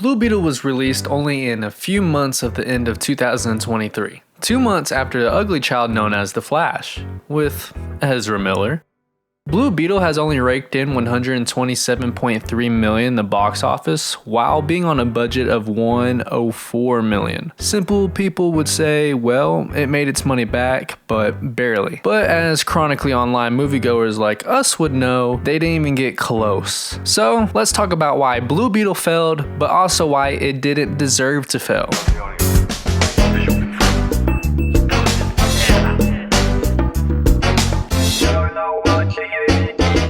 Blue Beetle was released only in a few months of the end of 2023, 2 months after the ugly child known as The Flash, with Ezra Miller. Blue Beetle has only raked in $127.3 million in the box office, while being on a budget of $104 million. Simple people would say, well, it made its money back, but barely. But as chronically online moviegoers like us would know, they didn't even get close. So let's talk about why Blue Beetle failed, but also why it didn't deserve to fail.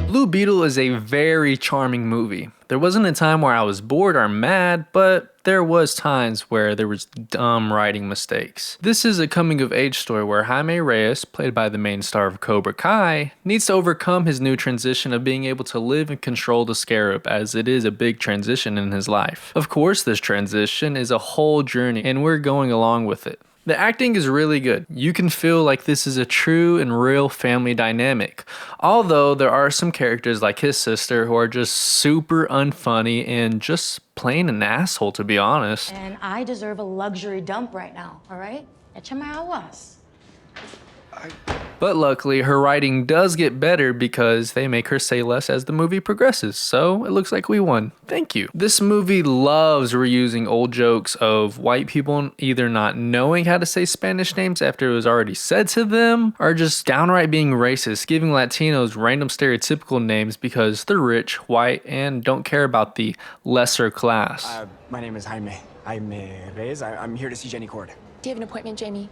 Blue Beetle is a very charming movie. There wasn't a time where I was bored or mad, but there was times where there was dumb writing mistakes. This is a coming of age story where Jaime Reyes, played by the main star of Cobra Kai, needs to overcome his new transition of being able to live and control the Scarab, as it is a big transition in his life. Of course, this transition is a whole journey and we're going along with it. The acting is really good. You can feel like this is a true and real family dynamic. Although there are some characters like his sister who are just super unfunny and just plain an asshole, to be honest. And I deserve a luxury dump right now, all right? Échame aguas. But luckily, her writing does get better because they make her say less as the movie progresses, so it looks like we won. Thank you. This movie loves reusing old jokes of white people either not knowing how to say Spanish names after it was already said to them, or just downright being racist, giving Latinos random stereotypical names because they're rich, white, and don't care about the lesser class. My name is Jaime Reyes. I'm here to see Jenny Cord. Do you have an appointment, Jamie?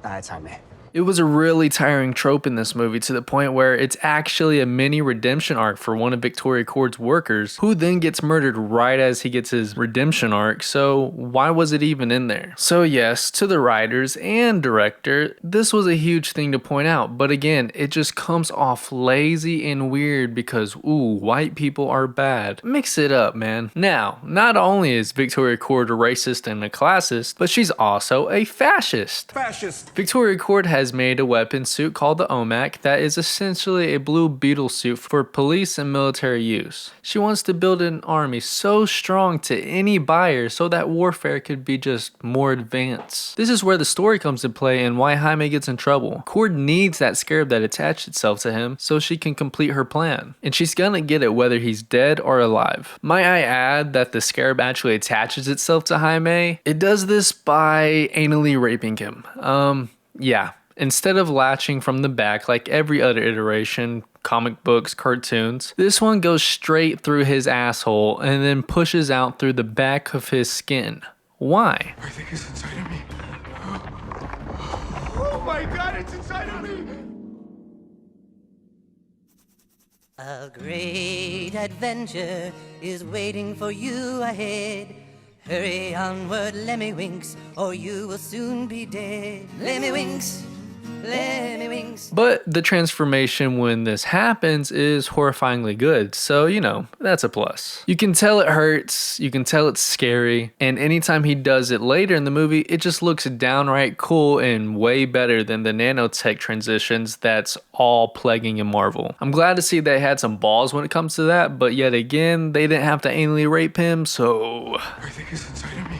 It's Jaime. It was a really tiring trope in this movie to the point where it's actually a mini redemption arc for one of Victoria Cord's workers, who then gets murdered right as he gets his redemption arc, so why was it even in there? So yes, to the writers and director, this was a huge thing to point out, but again, it just comes off lazy and weird because, ooh, white people are bad. Mix it up, man. Now, not only is Victoria Cord a racist and a classist, but she's also a fascist. Victoria Cord has made a weapon suit called the OMAC that is essentially a Blue Beetle suit for police and military use. She wants to build an army so strong to any buyer so that warfare could be just more advanced. This is where the story comes into play and why Jaime gets in trouble. Cord needs that Scarab that attached itself to him so she can complete her plan. And she's gonna get it whether he's dead or alive. Might I add that the Scarab actually attaches itself to Jaime? It does this by anally raping him. Yeah. Instead of latching from the back like every other iteration, comic books, cartoons, this one goes straight through his asshole and then pushes out through the back of his skin. Why? I think it's inside of me. Oh my god, it's inside of me! A great adventure is waiting for you ahead. Hurry onward, Lemmywinks, or you will soon be dead. Lemmywinks. But the transformation when this happens is horrifyingly good, so you know, that's a plus. You can tell it hurts, you can tell it's scary, and anytime he does it later in the movie, it just looks downright cool and way better than the nanotech transitions that's all plaguing in Marvel. I'm glad to see they had some balls when it comes to that, but yet again, they didn't have to anally rape him, so... I think it's inside of me.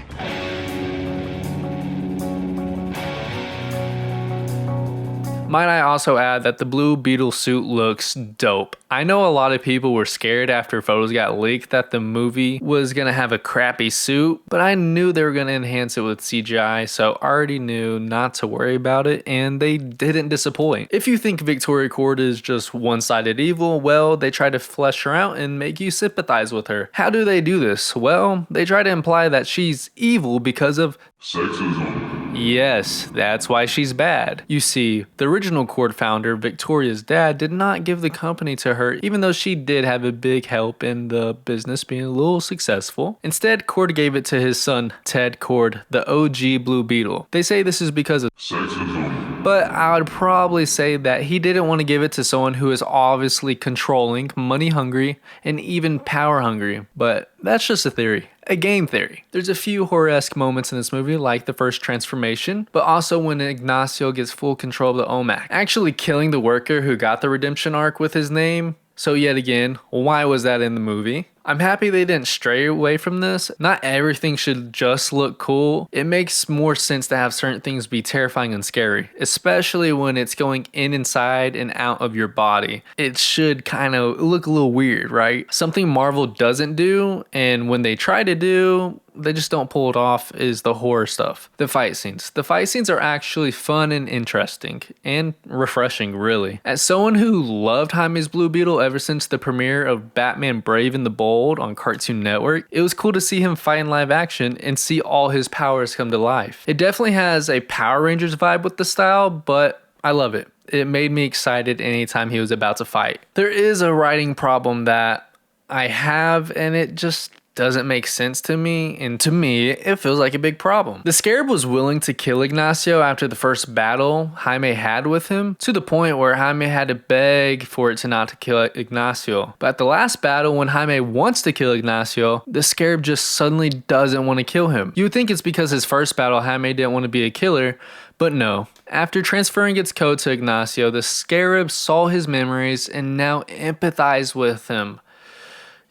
Might I also add that the Blue Beetle suit looks dope. I know a lot of people were scared after photos got leaked that the movie was gonna have a crappy suit, but I knew they were gonna enhance it with CGI, so I already knew not to worry about it, and they didn't disappoint. If you think Victoria Cord is just one-sided evil, well, they try to flesh her out and make you sympathize with her. How do they do this? Well, they try to imply that she's evil because of sexism. Yes, that's why she's bad. You see, the original Cord founder, Victoria's dad, did not give the company to her, even though she did have a big help in the business being a little successful. Instead, Cord gave it to his son, Ted Cord, the OG Blue Beetle. They say this is because of sexism, but I would probably say that he didn't want to give it to someone who is obviously controlling, money hungry, and even power hungry. But that's just a theory. A game theory. There's a few horror-esque moments in this movie, like the first transformation, but also when Ignacio gets full control of the OMAC, actually killing the worker who got the redemption arc with his name. So yet again, why was that in the movie? I'm happy they didn't stray away from this. Not everything should just look cool. It makes more sense to have certain things be terrifying and scary, especially when it's going inside and out of your body. It should kind of look a little weird, right? Something Marvel doesn't do, and when they try to do, they just don't pull it off, is the horror stuff. The fight scenes. The fight scenes are actually fun and interesting and refreshing, really. As someone who loved Jaime's Blue Beetle ever since the premiere of Batman Brave and the Bold on Cartoon Network, it was cool to see him fight in live action and see all his powers come to life. It definitely has a Power Rangers vibe with the style, but I love it. It made me excited anytime he was about to fight. There is a writing problem that I have, and it just doesn't make sense to me, and to me, it feels like a big problem. The Scarab was willing to kill Ignacio after the first battle Jaime had with him, to the point where Jaime had to beg for it to not to kill Ignacio. But at the last battle, when Jaime wants to kill Ignacio, the Scarab just suddenly doesn't want to kill him. You would think it's because his first battle, Jaime didn't want to be a killer, but no. After transferring its code to Ignacio, the Scarab saw his memories and now empathized with him.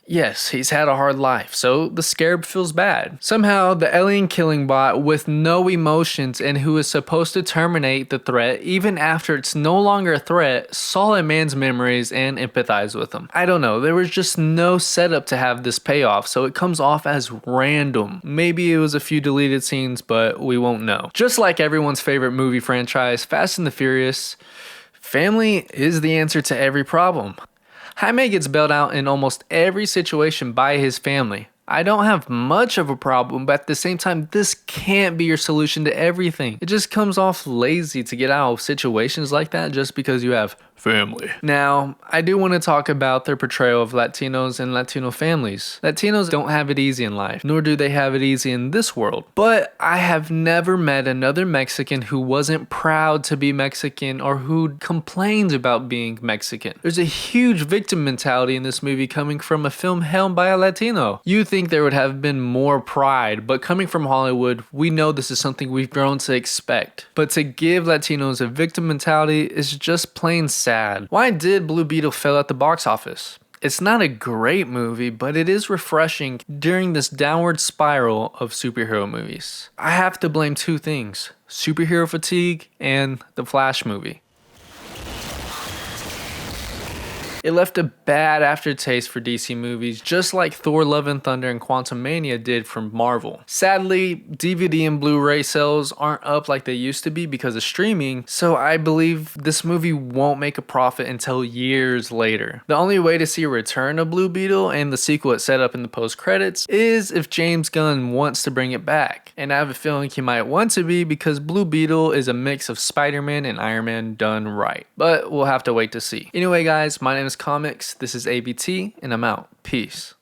Yes, he's had a hard life, so the Scarab feels bad. Somehow, the alien killing bot with no emotions and who is supposed to terminate the threat even after it's no longer a threat, saw a man's memories and empathized with him. I don't know, there was just no setup to have this payoff, so it comes off as random. Maybe it was a few deleted scenes, but we won't know. Just like everyone's favorite movie franchise, Fast and the Furious, family is the answer to every problem. Jaime gets bailed out in almost every situation by his family. I don't have much of a problem, but at the same time, this can't be your solution to everything. It just comes off lazy to get out of situations like that just because you have family. Now, I do want to talk about their portrayal of Latinos and Latino families. Latinos don't have it easy in life, nor do they have it easy in this world. But I have never met another Mexican who wasn't proud to be Mexican or who complains about being Mexican. There's a huge victim mentality in this movie coming from a film helmed by a Latino. You think there would have been more pride, but coming from Hollywood, we know this is something we've grown to expect. But to give Latinos a victim mentality is just plain sad. Why did Blue Beetle fail at the box office? It's not a great movie, but it is refreshing during this downward spiral of superhero movies. I have to blame two things: superhero fatigue and the Flash movie. It left a bad aftertaste for DC movies, just like Thor: Love and Thunder and Quantumania did from Marvel. Sadly, DVD and Blu-ray sales aren't up like they used to be because of streaming, so I believe this movie won't make a profit until years later. The only way to see a return of Blue Beetle and the sequel it's set up in the post-credits is if James Gunn wants to bring it back. And I have a feeling he might want to be because Blue Beetle is a mix of Spider-Man and Iron Man done right. But we'll have to wait to see. Anyway guys, my name is Comics, this is ABT, and I'm out. Peace.